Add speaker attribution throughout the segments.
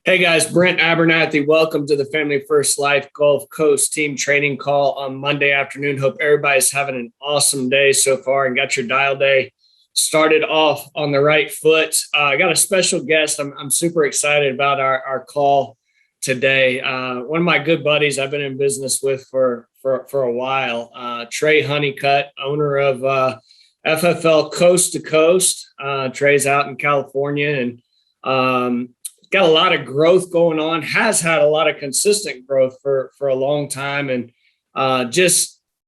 Speaker 1: Hey guys, Brent Abernathy. Welcome to the Family First Life Gulf Coast team training call on Monday afternoon. Hope everybody's having an awesome day so far and got your dial day started off on the right foot. I got a special guest. I'm super excited about our call today. One of my good buddies I've been in business with for a while, Trey Honeycutt, owner of FFL Coast to Coast. Trey's out in California and got a lot of growth going on, has had a lot of consistent growth for a long time. And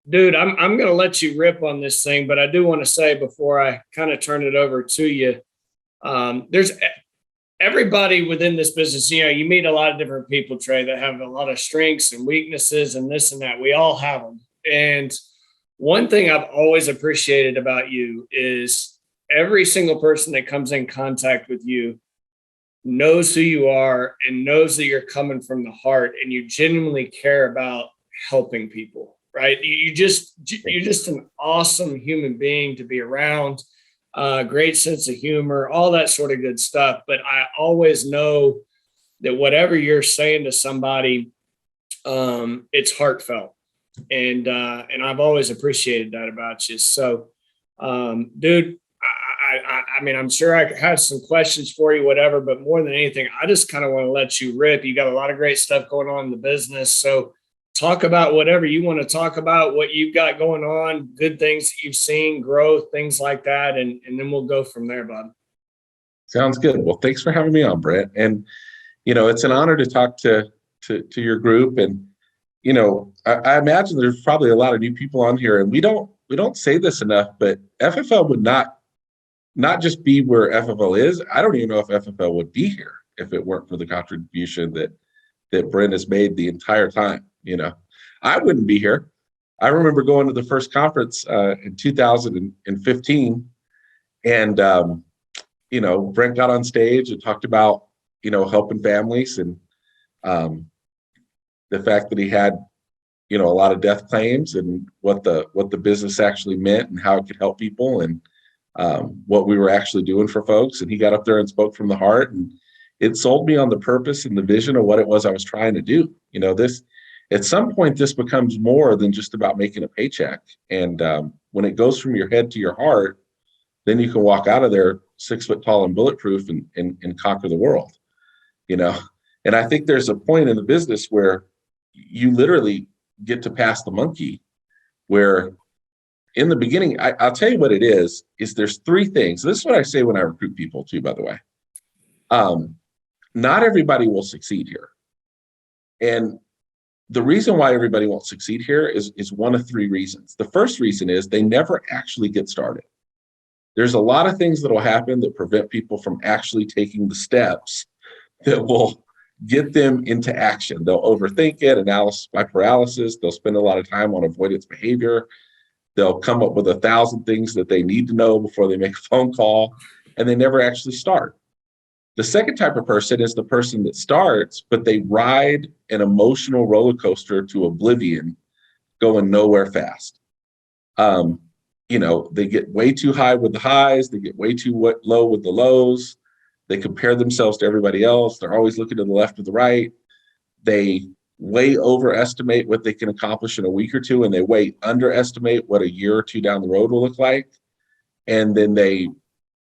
Speaker 1: dude, I'm going to let you rip on this thing, but I do want to say before I kind of turn it over to you, there's everybody within this business, you meet a lot of different people, Trey, that have a lot of strengths and weaknesses and this and that. We all have them. And one thing I've always appreciated about you is every single person that comes in contact with you knows who you are and knows that you're coming from the heart and you genuinely care about helping people, right? You're just an awesome human being to be around, great sense of humor, all that sort of good stuff. But I always know that whatever you're saying to somebody, it's heartfelt. And I've always appreciated that about you. So, dude, I mean, I'm sure I have some questions for you, whatever, but more than anything, I just kind of want to let you rip. You got a lot of great stuff going on in the business. So talk about whatever you want to talk about, what you've got going on, good things that you've seen, growth, things like that. And then we'll go from there, bud.
Speaker 2: Sounds good. Well, thanks for having me on, Brent. And, it's an honor to talk to your group. And, I imagine there's probably a lot of new people on here, and we don't say this enough, but FFL would not just be where FFL is. I don't even know if FFL would be here if it weren't for the contribution that Brent has made the entire time. I wouldn't be here. I remember going to the first conference in 2015, and Brent got on stage and talked about helping families and the fact that he had a lot of death claims and what the business actually meant and how it could help people and what we were actually doing for folks. And he got up there and spoke from the heart, and it sold me on the purpose and the vision of what it was I was trying to do. This, at some point, this becomes more than just about making a paycheck. And when it goes from your head to your heart, then you can walk out of there 6 foot tall and bulletproof and conquer the world, And I think there's a point in the business where you literally get to pass the monkey, where in the beginning, I'll tell you what it is there's three things. This is what I say when I recruit people too, by the way. Not everybody will succeed here. And the reason why everybody won't succeed here is one of three reasons. The first reason is they never actually get started. There's a lot of things that will happen that prevent people from actually taking the steps that will get them into action. They'll overthink it, analysis by paralysis. They'll spend a lot of time on avoidance behavior. They'll come up with 1,000 things that they need to know before they make a phone call, and they never actually start. The second type of person is the person that starts, but they ride an emotional roller coaster to oblivion, going nowhere fast. They get way too high with the highs. They get way too low with the lows. They compare themselves to everybody else. They're always looking to the left or the right. They way overestimate what they can accomplish in a week or two, and they way underestimate what a year or two down the road will look like. And then they,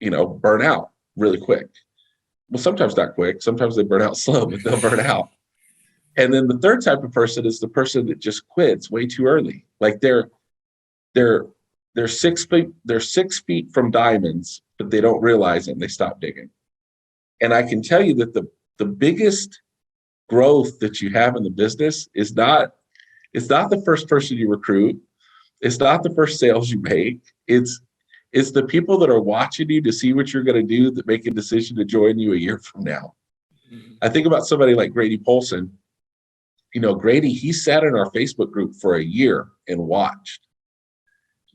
Speaker 2: burn out really quick. Well, sometimes not quick. Sometimes they burn out slow, but they'll burn out. And then the third type of person is the person that just quits way too early. Like they're 6 feet, they're 6 feet from diamonds, but they don't realize it and they stop digging. And I can tell you that the biggest growth that you have in the business is not the first person you recruit. It's not the first sales you make. It's the people that are watching you to see what you're going to do that make a decision to join you a year from now. Mm-hmm. I think about somebody like Grady Polson. Grady, he sat in our Facebook group for a year and watched.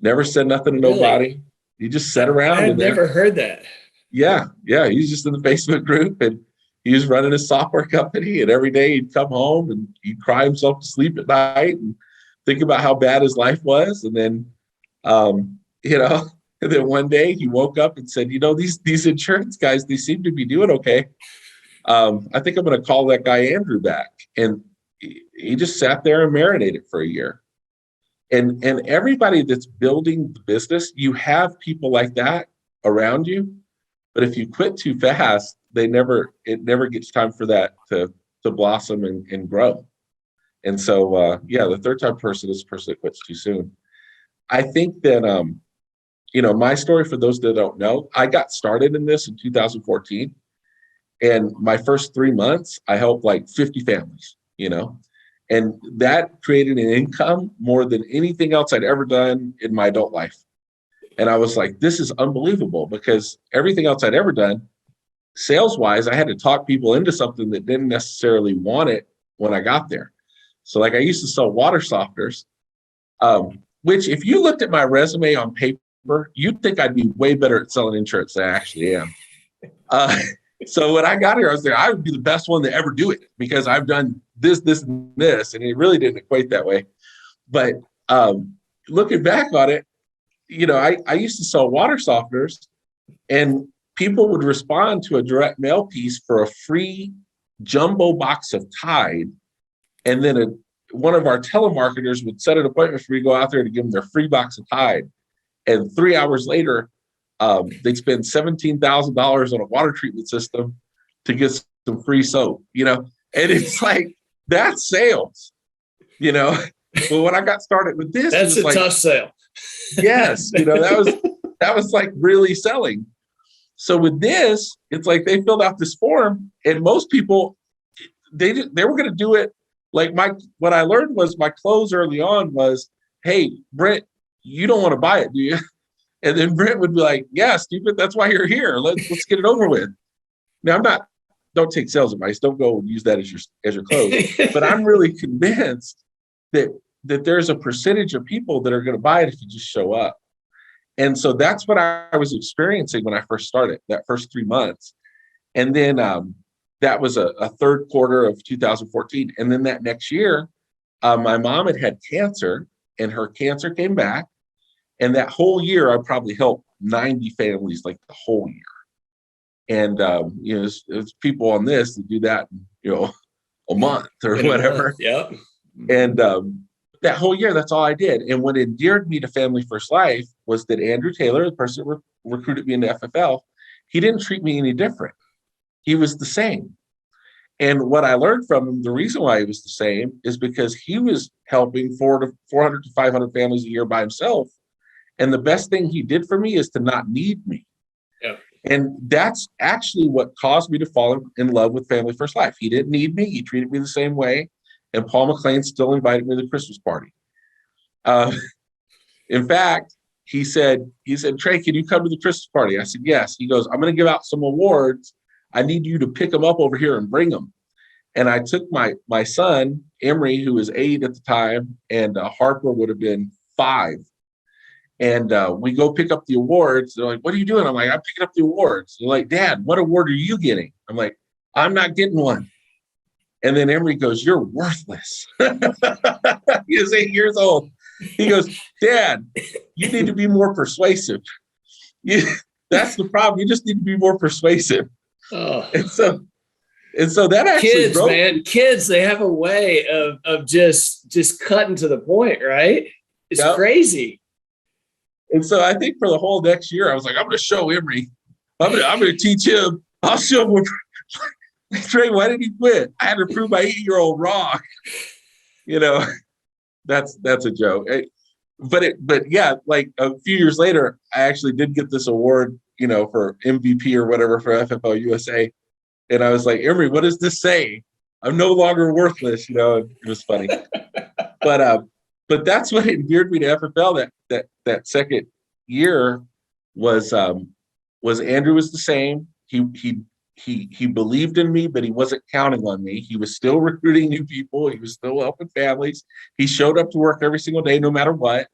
Speaker 2: Never said nothing to nobody. He just sat around.
Speaker 1: I've never heard that.
Speaker 2: Yeah. He's just in the Facebook group, and he was running a software company, and every day he'd come home and he'd cry himself to sleep at night and think about how bad his life was. And then, and then one day he woke up and said, these insurance guys, they seem to be doing okay. I think I'm going to call that guy Andrew back. And he just sat there and marinated for a year. And everybody that's building the business, you have people like that around you. But if you quit too fast, it never gets time for that to blossom and grow. And so, the third time person is the person that quits too soon. I think that, my story, for those that don't know, I got started in this in 2014. And my first 3 months, I helped like 50 families, and that created an income more than anything else I'd ever done in my adult life. And I was like, this is unbelievable, because everything else I'd ever done, sales wise, I had to talk people into something that didn't necessarily want it when I got there. So like I used to sell water softeners, which if you looked at my resume on paper, you'd think I'd be way better at selling insurance than I actually am. So when I got here, I was there, I would be the best one to ever do it, because I've done this, and this, and it really didn't equate that way. But looking back on it, I used to sell water softeners, and people would respond to a direct mail piece for a free jumbo box of Tide. And then one of our telemarketers would set an appointment for me to go out there to give them their free box of Tide. And 3 hours later, they'd spend $17,000 on a water treatment system to get some free soap, and it's like, that's sales, But when I got started with this,
Speaker 1: that's a tough sale.
Speaker 2: Yes. That was like really selling. So with this, it's like they filled out this form, and most people, they were going to do it. Like what I learned was my close early on was, hey, Brent, you don't want to buy it, do you? And then Brent would be like, yeah, stupid. That's why you're here. Let's get it over with. Now don't take sales advice. Don't go use that as your close. But I'm really convinced that there's a percentage of people that are going to buy it if you just show up. And so that's what I was experiencing when I first started, that first 3 months. And then that was a third quarter of 2014. And then that next year, my mom had cancer, and her cancer came back. And that whole year, I probably helped 90 families, like the whole year. And, there's people on this that do that, a month or whatever.
Speaker 1: Yep.
Speaker 2: And that whole year, that's all I did. And what endeared me to Family First Life was that Andrew Taylor, the person that recruited me into FFL, he didn't treat me any different. He was the same. And what I learned from him, the reason why he was the same is because he was helping 400 to 500 families a year by himself. And the best thing he did for me is to not need me.
Speaker 1: Yeah.
Speaker 2: And that's actually what caused me to fall in love with Family First Life. He didn't need me. He treated me the same way. And Paul McLean still invited me to the Christmas party. In fact, he said, Trey, can you come to the Christmas party? I said, yes. He goes, I'm going to give out some awards. I need you to pick them up over here and bring them. And I took my son, Emery, who was 8 at the time, and Harper would have been 5. And we go pick up the awards. They're like, what are you doing? I'm like, I'm picking up the awards. They're like, Dad, what award are you getting? I'm like, I'm not getting one. And then Emery goes, you're worthless. He was 8 years old. He goes, Dad, you need to be more persuasive. That's the problem. You just need to be more persuasive.
Speaker 1: Oh.
Speaker 2: And so that actually
Speaker 1: kids, they have a way of just cutting to the point, right? It's crazy.
Speaker 2: And so I think for the whole next year, I was like, I'm going to show Emery. I'm going to teach him. I'll show him. Trey, why did he quit? I had to prove my 8-year-old wrong. That's a joke. But yeah, like a few years later, I actually did get this award, for MVP or whatever for FFL USA. And I was like, Emery, what does this say? I'm no longer worthless. It was funny. But that's what endeared me to FFL that second year was Andrew was the same. He believed in me, but he wasn't counting on me. He was still recruiting new people. He was still helping families. He showed up to work every single day, no matter what.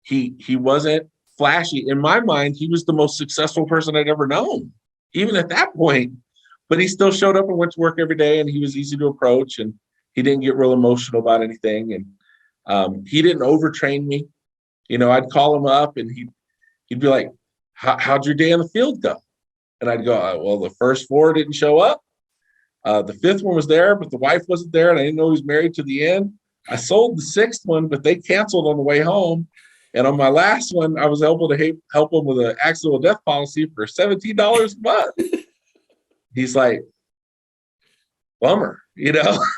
Speaker 2: He wasn't flashy. In my mind, he was the most successful person I'd ever known, even at that point. But he still showed up and went to work every day, and he was easy to approach, and he didn't get real emotional about anything. And he didn't overtrain me. I'd call him up, and he'd be like, how'd your day on the field go? And I'd go, well, the first 4 didn't show up. The fifth one was there, but the wife wasn't there, and I didn't know he was married to the end. I sold the sixth one, but they canceled on the way home. And on my last one, I was able to help them with an accidental death policy for $17 a month. He's like, bummer,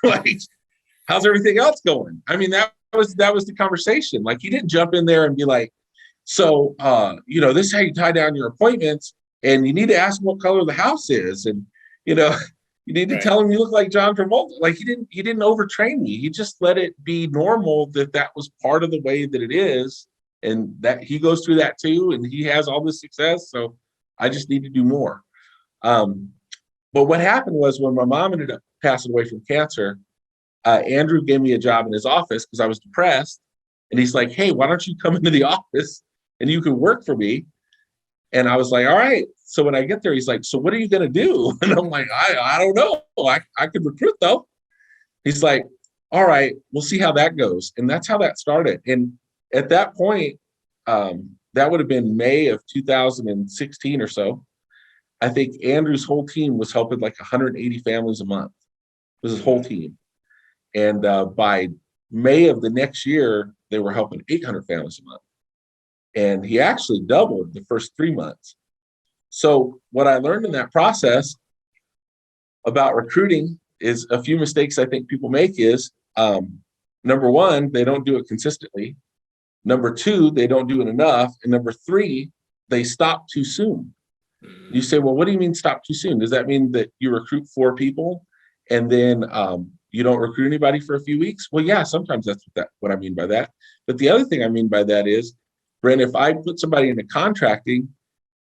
Speaker 2: like, how's everything else going? I mean, that was the conversation. Like, he didn't jump in there and be like, so, this is how you tie down your appointments, and you need to ask what color the house is. And, you need to tell him you look like John Travolta. Like, he didn't overtrain me. He just let it be normal that was part of the way that it is. And that he goes through that too. And he has all this success. So I just need to do more. But what happened was, when my mom ended up passing away from cancer, Andrew gave me a job in his office because I was depressed. And he's like, hey, why don't you come into the office and you can work for me? And I was like, all right. So when I get there, he's like, so what are you going to do? And I'm like, I don't know. I could recruit though. He's like, all right, we'll see how that goes. And that's how that started. And at that point, that would have been May of 2016 or so. I think Andrew's whole team was helping like 180 families a month. It was his whole team. And by May of the next year, they were helping 800 families a month. And he actually doubled the first 3 months. So what I learned in that process about recruiting is a few mistakes I think people make is, number one, they don't do it consistently. Number two, they don't do it enough. And number three, they stop too soon. You say, well, what do you mean stop too soon? Does that mean that you recruit 4 people and then you don't recruit anybody for a few weeks? Well, yeah, sometimes that's what I mean by that. But the other thing I mean by that is, Brent, if I put somebody into contracting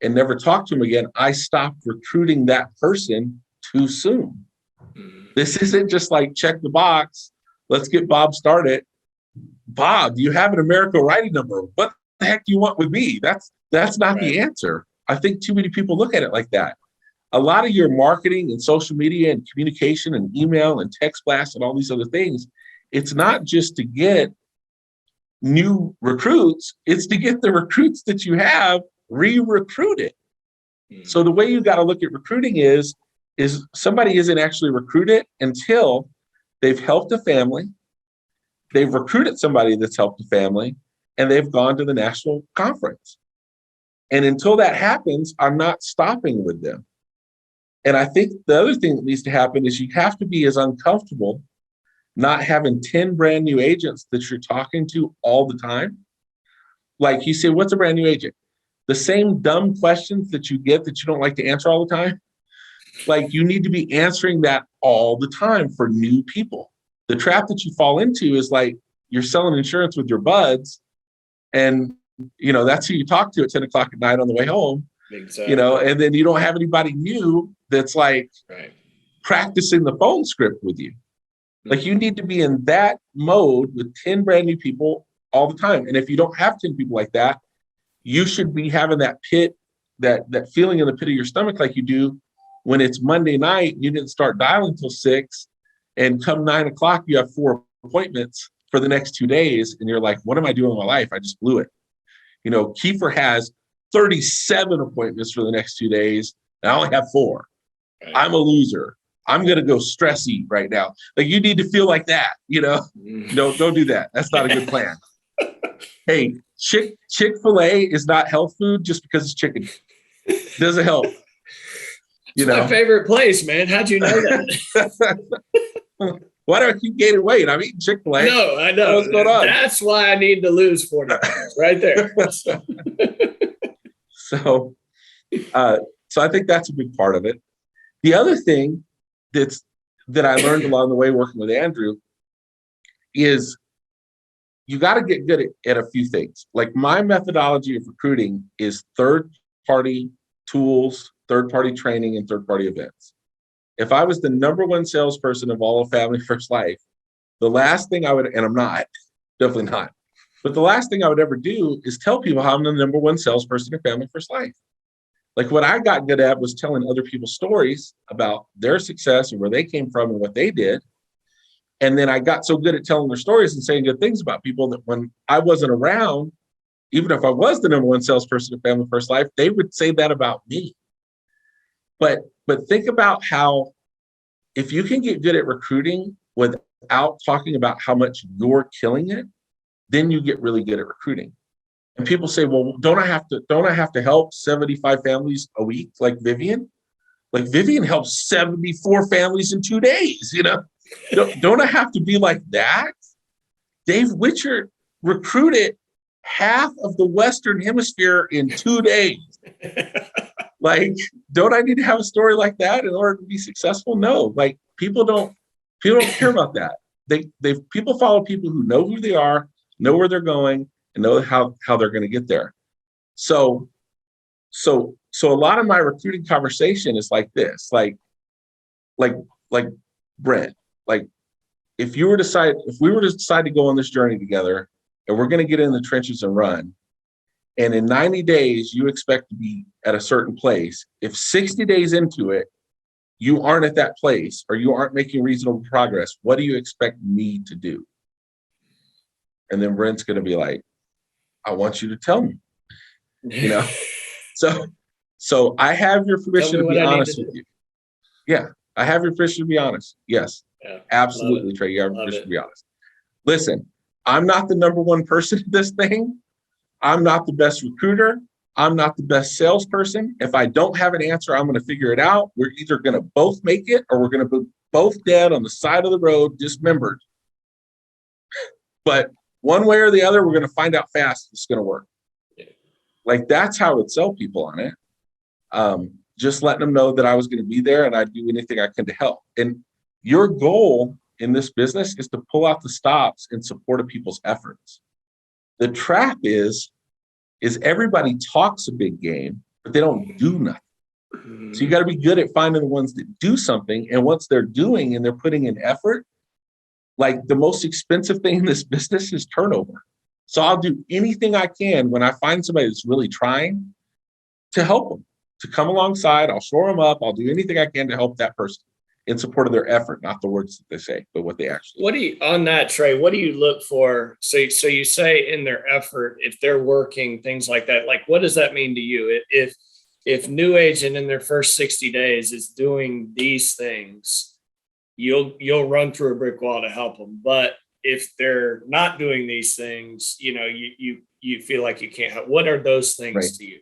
Speaker 2: and never talk to them again, I stopped recruiting that person too soon. This isn't just like check the box, let's get Bob started. Bob, you have an American writing number. What the heck do you want with me? That's not the answer. I think too many people look at it like that. A lot of your marketing and social media and communication and email and text blasts and all these other things, it's not just to get new recruits, it's to get the recruits that you have re-recruited. So the way you got to look at recruiting is somebody isn't actually recruited until they've helped a family, they've recruited somebody that's helped a family, and they've gone to the national conference. And until that happens, I'm not stopping with them. And I think the other thing that needs to happen is you have to be as uncomfortable not having 10 brand new agents that you're talking to all the time. Like you say, what's a brand new agent? The same dumb questions that you get that you don't like to answer all the time. Like, you need to be answering that all the time for new people. The trap that you fall into is like, you're selling insurance with your buds, and that's who you talk to at 10 o'clock at night on the way home. Exactly. And then you don't have anybody new that's like practicing the phone script with you. Like, you need to be in that mode with 10 brand new people all the time. And if you don't have 10 people like that, you should be having that pit, that feeling in the pit of your stomach like you do when it's Monday night, you didn't start dialing until 6, and come 9 o'clock, you have 4 appointments for the next 2 days. And you're like, what am I doing with my life? I just blew it. Kiefer has 37 appointments for the next 2 days, and I only have 4. I'm a loser. I'm going to go stress eat right now. Like, you need to feel like that, No, don't do that. That's not a good plan. Hey, Chick-fil-A is not health food just because it's chicken. Doesn't help.
Speaker 1: It's my favorite place, man. How'd you know that?
Speaker 2: Why do I keep gaining weight? I'm eating Chick-fil-A.
Speaker 1: I know.
Speaker 2: What's going on?
Speaker 1: That's why I need to lose 40 pounds right there.
Speaker 2: So I think that's a big part of it. The other thing that I learned along the way working with Andrew is you got to get good at a few things. Like, my methodology of recruiting is third-party tools, third-party training, and third-party events. If I was the number one salesperson of all of Family First Life, the last thing I would, and I'm not, definitely not, but the last thing I would ever do is tell people how I'm the number one salesperson of Family First Life. Like, what I got good at was telling other people's stories about their success and where they came from and what they did. And then I got so good at telling their stories and saying good things about people that when I wasn't around, even if I was the number one salesperson of Family First Life, they would say that about me. But think about how if you can get good at recruiting without talking about how much you're killing it, then you get really good at recruiting. And people say, well, don't I have to help 75 families a week like Vivian? Like Vivian helps 74 families in 2 days, don't I have to be like that? Dave Witcher recruited half of the Western Hemisphere in 2 days. Like, don't I need to have a story like that in order to be successful? No, like people don't care about that. People follow people who know who they are, know where they're going, and know how they're going to get there. So a lot of my recruiting conversation is like this, like Brent, like if we were to decide to go on this journey together and we're going to get in the trenches and run, and in 90 days, you expect to be at a certain place. If 60 days into it, you aren't at that place or you aren't making reasonable progress, what do you expect me to do? And then Brent's going to be like, I want you to tell me, So I have your permission to be honest with you. Yeah, I have your permission to be honest. Yes, yeah, absolutely, Trey. You have permission to be honest. Listen, I'm not the number one person in this thing. I'm not the best recruiter. I'm not the best salesperson. If I don't have an answer, I'm going to figure it out. We're either going to both make it or we're going to be both dead on the side of the road, dismembered. But one way or the other, we're going to find out fast if it's going to work. Like, that's how I would sell people on it. Just letting them know that I was going to be there and I'd do anything I can to help. And your goal in this business is to pull out the stops in support of people's efforts. The trap is everybody talks a big game, but they don't do nothing. So you got to be good at finding the ones that do something. And once they're doing and they're putting in effort, like the most expensive thing in this business is turnover. So I'll do anything I can when I find somebody that's really trying to help them, to come alongside. I'll shore them up. I'll do anything I can to help that person in support of their effort, not the words that they say, but what they actually do.
Speaker 1: On that, Trey, what do you look for? So you say in their effort, if they're working, things like that, like what does that mean to you? If new agent in their first 60 days is doing these things, you'll run through a brick wall to help them. But if they're not doing these things, you feel like you can't help. What are those things to you?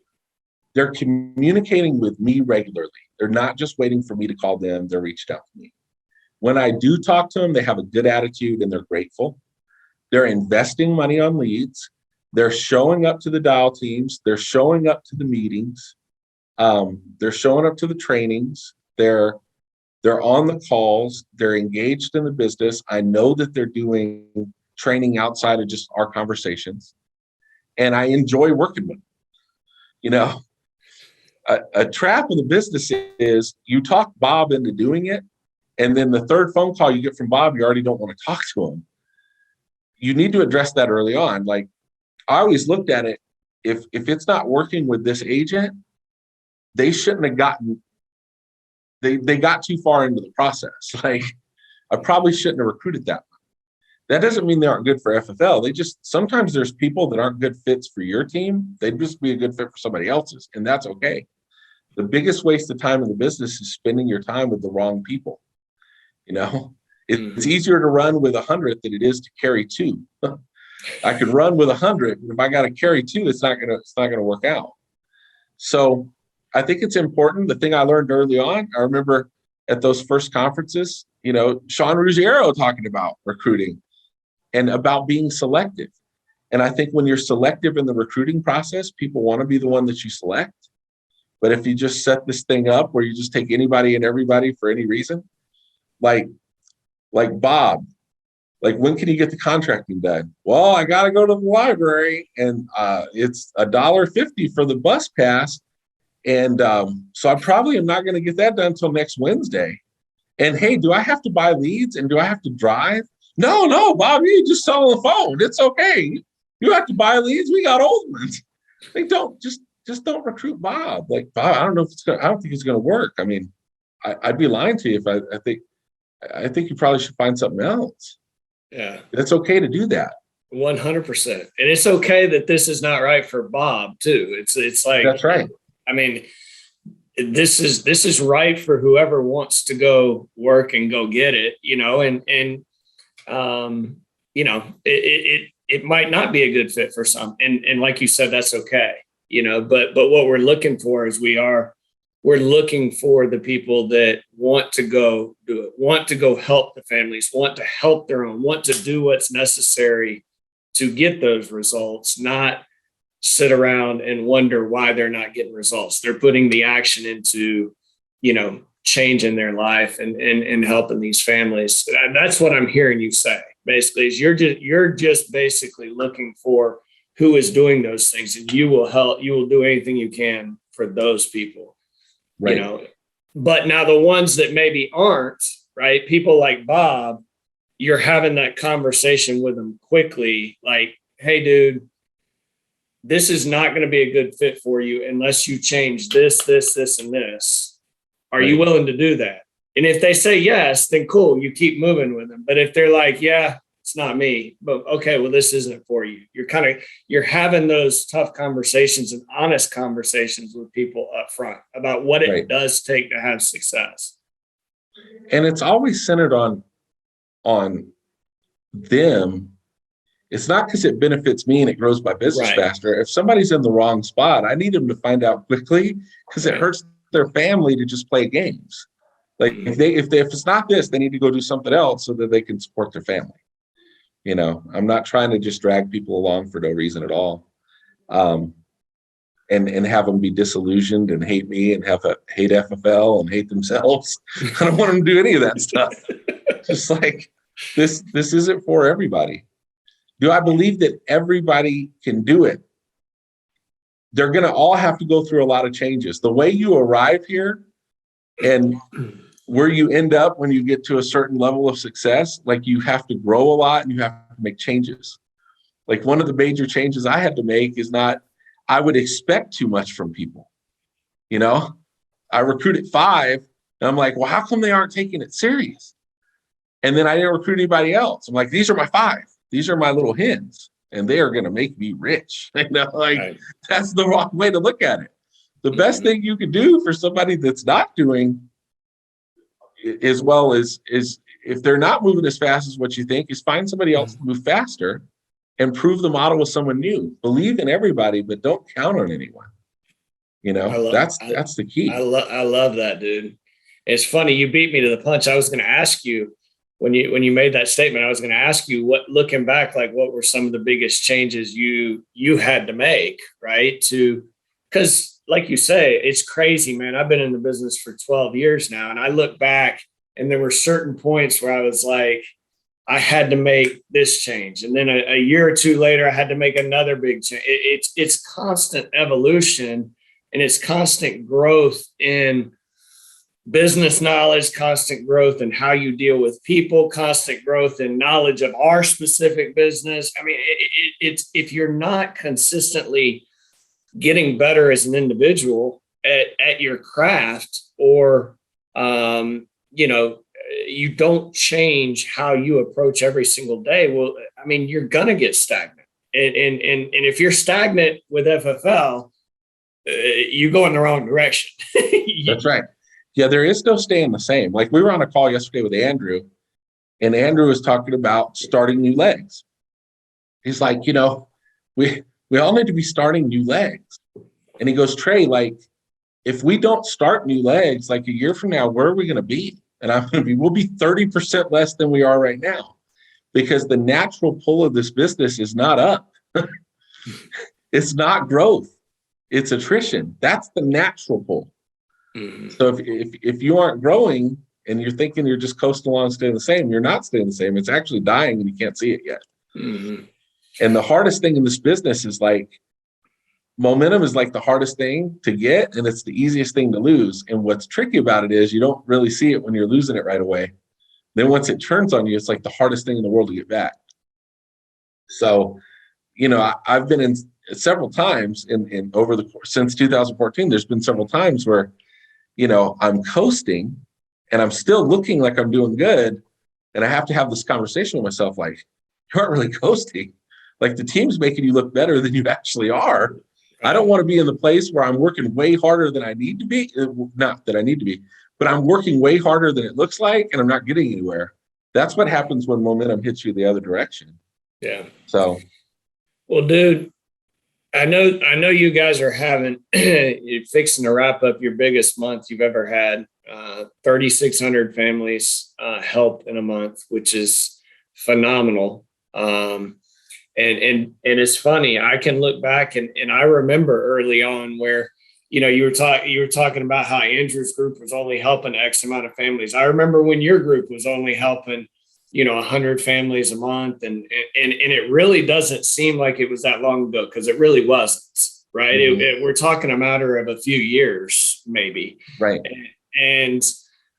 Speaker 2: They're communicating with me regularly. They're not just waiting for me to call them. They're reached out to me. When I do talk to them, they have a good attitude and they're grateful. They're investing money on leads. They're showing up to the dial teams. They're showing up to the meetings. They're showing up to the trainings. They're on the calls. They're engaged in the business. I know that they're doing training outside of just our conversations. And I enjoy working with them. A trap in the business is you talk Bob into doing it, and then the third phone call you get from Bob, you already don't want to talk to him. You need to address that early on. Like, I always looked at it, if it's not working with this agent, they shouldn't have gotten, they got too far into the process. Like, I probably shouldn't have recruited that one. That doesn't mean they aren't good for FFL. Sometimes there's people that aren't good fits for your team. They'd just be a good fit for somebody else's, and that's okay. The biggest waste of time in the business is spending your time with the wrong people. It's easier to run with 100 than it is to carry 2. I could run with 100, but if I got to carry 2, it's not gonna work out. So I think it's important. The thing I learned early on, I remember at those first conferences, Sean Ruggiero talking about recruiting and about being selective. And I think when you're selective in the recruiting process, people want to be the one that you select. But if you just set this thing up where you just take anybody and everybody for any reason, like Bob, like, when can you get the contracting done? Well, I got to go to the library and it's $1.50 for the bus pass. And so I probably am not going to get that done until next Wednesday. And hey, do I have to buy leads and do I have to drive? No, Bob, you just sell on the phone. It's okay. You have to buy leads. We got old ones. They don't just don't recruit Bob. Like, Bob, I don't think it's going to work. I mean, I'd be lying to you if I think you probably should find something else.
Speaker 1: Yeah.
Speaker 2: It's okay to do that.
Speaker 1: 100%. And it's okay that this is not right for Bob too. It's like,
Speaker 2: that's right.
Speaker 1: I mean, this is right for whoever wants to go work and go get it, it might not be a good fit for some. And like you said, that's okay, but what we're looking for is we're looking for the people that want to go do it, want to go help the families, want to help their own, want to do what's necessary to get those results, not sit around and wonder why they're not getting results. They're putting the action into, changing their life and helping these families. That's what I'm hearing you say, basically, is you're just basically looking for who is doing those things, and you will do anything you can for those people.
Speaker 2: Right.
Speaker 1: But now the ones that maybe aren't, right, people like Bob, you're having that conversation with them quickly, like, hey, dude, this is not going to be a good fit for you unless you change this, and this. Are you willing to do that? And if they say yes, then cool, you keep moving with them. But if they're like, yeah, it's not me, but okay, well, this isn't for you. You're having those tough conversations and honest conversations with people up front about what it does take to have success.
Speaker 2: And it's always centered on them. It's not because it benefits me and it grows my business faster. If somebody's in the wrong spot, I need them to find out quickly, because it hurts their family to just play games. Like if it's not this, they need to go do something else so that they can support their family. I'm not trying to just drag people along for no reason at all. And have them be disillusioned and hate me and hate FFL and hate themselves. I don't want them to do any of that stuff. Just like this isn't for everybody. Do I believe that everybody can do it? They're going to all have to go through a lot of changes. The way you arrive here and where you end up when you get to a certain level of success, like you have to grow a lot and you have to make changes. Like one of the major changes I had to make is I would expect too much from people. I recruited 5 and I'm like, well, how come they aren't taking it serious? And then I didn't recruit anybody else. I'm like, these are my 5. These are my little hens, and they are going to make me rich. That's the wrong way to look at it. The best thing you can do for somebody that's not doing as well is if they're not moving as fast as what you think, is find somebody else to move faster and prove the model with someone new. Believe in everybody, but don't count on anyone. That's the key.
Speaker 1: I love that, dude. It's funny. You beat me to the punch. I was going to ask you, when you made that statement, I was going to ask you looking back, like what were some of the biggest changes you had to make, right? Because like you say, it's crazy, man. I've been in the business for 12 years now, and I look back and there were certain points where I was like, I had to make this change. And then a year or two later, I had to make another big change. It's constant evolution, and it's constant growth in business knowledge, constant growth in how you deal with people, constant growth in knowledge of our specific business. I mean, it's if you're not consistently getting better as an individual at your craft, or you don't change how you approach every single day, well, I mean, you're gonna get stagnant. And if you're stagnant with FFL, you go in the wrong direction.
Speaker 2: That's right. Yeah, there is no staying the same. Like we were on a call yesterday with Andrew, and Andrew was talking about starting new legs. He's like, we all need to be starting new legs. And he goes, Trey, like if we don't start new legs, like a year from now, where are we going to be? And we'll be 30% less than we are right now, because the natural pull of this business is not up. It's not growth. It's attrition. That's the natural pull. Mm-hmm. So if you aren't growing and you're thinking you're just coasting along, staying the same, you're not staying the same. It's actually dying and you can't see it yet. Mm-hmm. And the hardest thing in this business is like momentum is like the hardest thing to get, and it's the easiest thing to lose. And what's tricky about it is you don't really see it when you're losing it right away. Then once it turns on you, it's like the hardest thing in the world to get back. So, I've been in several times in over the course since 2014. There's been several times where I'm coasting and I'm still looking like I'm doing good. And I have to have this conversation with myself, like, you aren't really coasting. Like the team's making you look better than you actually are. I don't want to be in the place where I'm working way harder than I need to be. Not that I need to be, but I'm working way harder than it looks like, and I'm not getting anywhere. That's what happens when momentum hits you the other direction.
Speaker 1: Yeah.
Speaker 2: So,
Speaker 1: Well, dude, I know you guys are you're fixing to wrap up your biggest month you've ever had. 3,600 families help in a month, which is phenomenal. And it's funny. I can look back and I remember early on where, you were talking about how Andrew's group was only helping X amount of families. I remember when your group was only helping 100 families a month, and it really doesn't seem like it was that long ago, because it really wasn't, right?
Speaker 2: Mm-hmm.
Speaker 1: We're talking a matter of a few years, maybe,
Speaker 2: right.
Speaker 1: And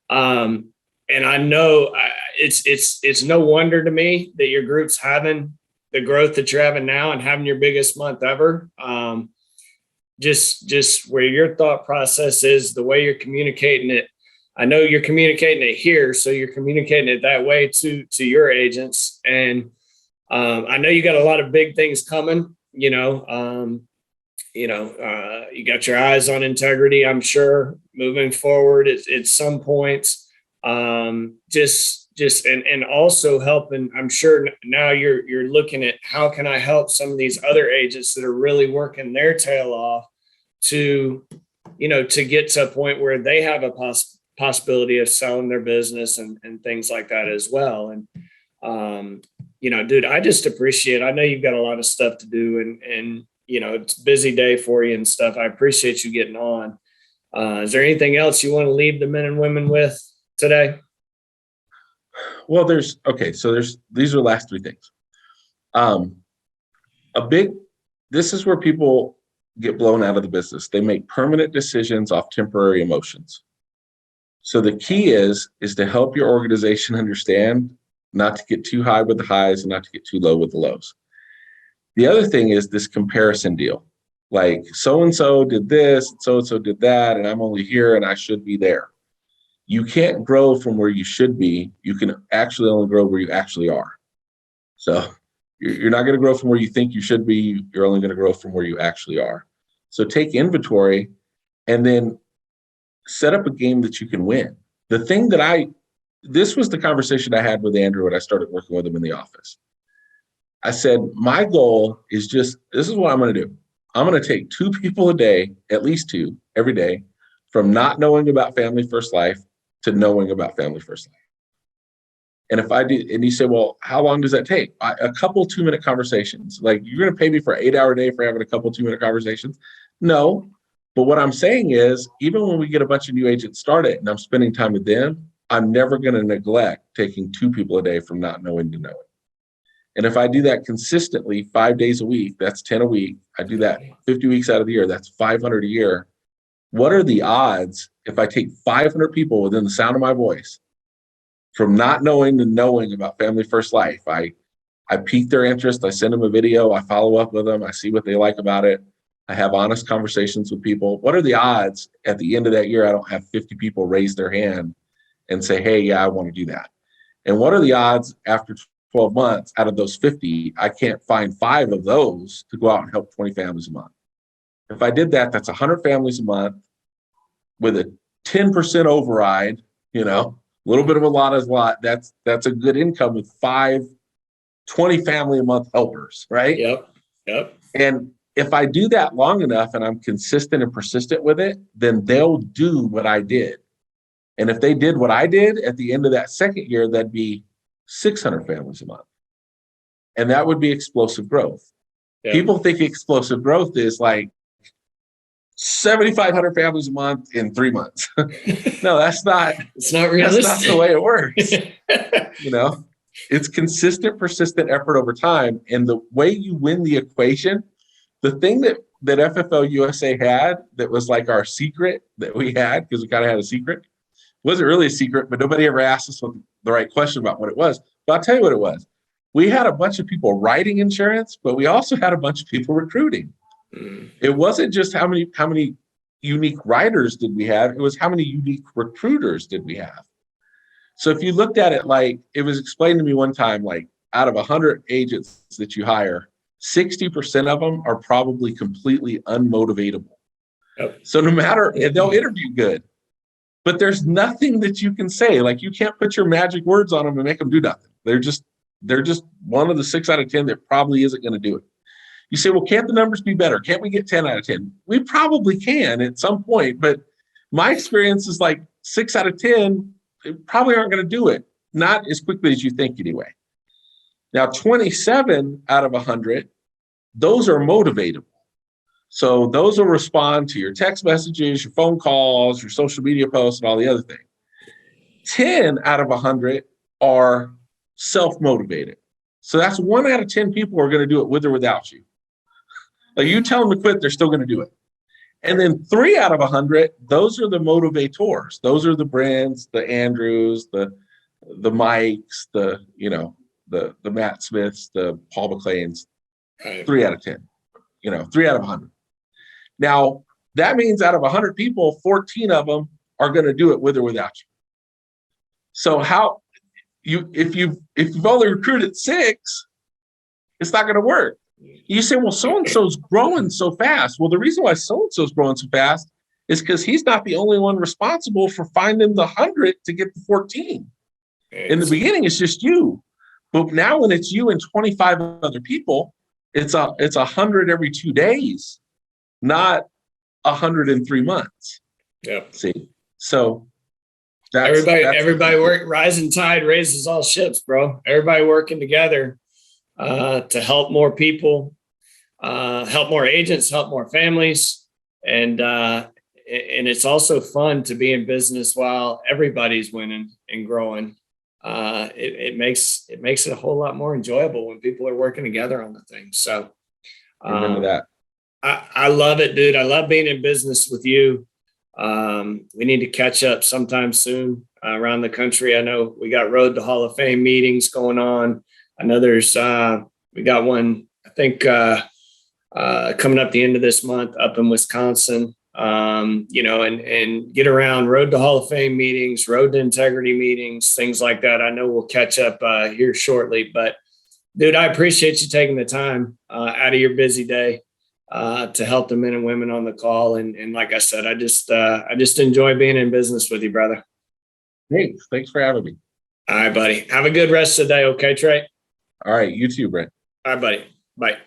Speaker 1: I know it's no wonder to me that your group's having the growth that you're having now and having your biggest month ever. Just where your thought process is, the way you're communicating it. I know you're communicating it here, so you're communicating it that way to your agents. And I know you got a lot of big things coming. You got your eyes on integrity, I'm sure, moving forward at some points. And also helping. I'm sure now you're looking at how can I help some of these other agents that are really working their tail off to get to a point where they have a possibility of selling their business and things like that as well. And, dude, I just appreciate, I know you've got a lot of stuff to do and it's a busy day for you and stuff. I appreciate you getting on. Is there anything else you want to leave the men and women with today?
Speaker 2: Well, these are the last three things. This is where people get blown out of the business. They make permanent decisions off temporary emotions. So the key is to help your organization understand not to get too high with the highs and not to get too low with the lows. The other thing is this comparison deal. Like so-and-so did this, so-and-so did that, and I'm only here and I should be there. You can't grow from where you should be. You can actually only grow where you actually are. So you're not going to grow from where you think you should be. You're only going to grow from where you actually are. So take inventory and then set up a game that you can win. This was the conversation I had with Andrew when I started working with him in the office. I said, my goal is this is what I'm going to do. I'm going to take 2 people a day, at least 2 every day, from not knowing about Family First Life to knowing about Family First Life. And if I do, and you say, well, how long does that take? A couple 2-minute conversations. Like, you're going to pay me for an 8-hour day for having a couple 2-minute conversations? No. But what I'm saying is, even when we get a bunch of new agents started and I'm spending time with them, I'm never going to neglect taking 2 people a day from not knowing to knowing. And if I do that consistently 5 days a week, that's 10 a week. I do that 50 weeks out of the year, that's 500 a year. What are the odds if I take 500 people within the sound of my voice from not knowing to knowing about Family First Life? I pique their interest. I send them a video. I follow up with them. I see what they like about it. I have honest conversations with people. What are the odds at the end of that year I don't have 50 people raise their hand and say, hey, yeah, I want to do that? And what are the odds after 12 months out of those 50, I can't find 5 of those to go out and help 20 families a month? If I did that, that's 100 families a month with a 10% override, a little bit of a lot is a lot. That's a good income with 20 family a month helpers, right?
Speaker 1: Yep.
Speaker 2: And if I do that long enough and I'm consistent and persistent with it, then they'll do what I did. And if they did what I did at the end of that second year, that'd be 600 families a month. And that would be explosive growth. Yeah. People think explosive growth is like 7,500 families a month in 3 months. No, it's not realistic. That's not the way it works. It's consistent, persistent effort over time. And the way you win the equation, the thing that FFL USA had that was like our secret that we had, because we kind of had a secret, wasn't really a secret, but nobody ever asked us the right question about what it was. But I'll tell you what it was. We had a bunch of people writing insurance, but we also had a bunch of people recruiting. It wasn't just how many unique writers did we have. It was how many unique recruiters did we have. So if you looked at it, like, it was explained to me one time, like, out of 100 agents that you hire, 60% of them are probably completely unmotivatable.
Speaker 1: Yep.
Speaker 2: So no matter, they'll interview good, but there's nothing that you can say. Like, you can't put your magic words on them and make them do nothing. They're just one of the 6 out of 10 that probably isn't going to do it. You say, well, can't the numbers be better? Can't we get 10 out of 10? We probably can at some point, but my experience is like 6 out of 10 probably aren't going to do it. Not as quickly as you think anyway. Now, 27 out of 100, those are motivatable. So those will respond to your text messages, your phone calls, your social media posts, and all the other things. 10 out of 100 are self-motivated. So that's 1 out of 10 people are going to do it with or without you. Like, you tell them to quit, they're still going to do it. And then 3 out of 100, those are the motivators. Those are the Brents, the Andrews, the Mikes, the Matt Smiths, the Paul McLeans. 3 out of 10. 3 out of 100. Now, that means out of 100 people, 14 of them are going to do it with or without you. So if you've only recruited 6, it's not going to work. You say, well, so-and-so's growing so fast. Well, the reason why so-and-so's growing so fast is because he's not the only one responsible for finding the 100 to get the 14. In the beginning, it's just you. But now when it's you and 25 other people, it's 100 every 2 days, not 100 in 3 months.
Speaker 1: Yep.
Speaker 2: See, so
Speaker 1: everybody work. Rising tide raises all ships, bro. Everybody working together to help more people, help more agents, help more families, and it's also fun to be in business while everybody's winning and growing. It makes it a whole lot more enjoyable when people are working together on the thing. So,
Speaker 2: remember that.
Speaker 1: I love it, dude. I love being in business with you. We need to catch up sometime soon around the country. I know we got Road to Hall of Fame meetings going on. I know we got one, I think, coming up the end of this month up in Wisconsin. And get around Road to Hall of Fame meetings, Road to Integrity meetings, things like that. I know we'll catch up here shortly, but dude, I appreciate you taking the time out of your busy day to help the men and women on the call. And like I said, I just enjoy being in business with you, brother.
Speaker 2: Thanks for having me.
Speaker 1: All right, buddy. Have a good rest of the day. Okay, Trey?
Speaker 2: All right. You too, Brent.
Speaker 1: All right, buddy. Bye.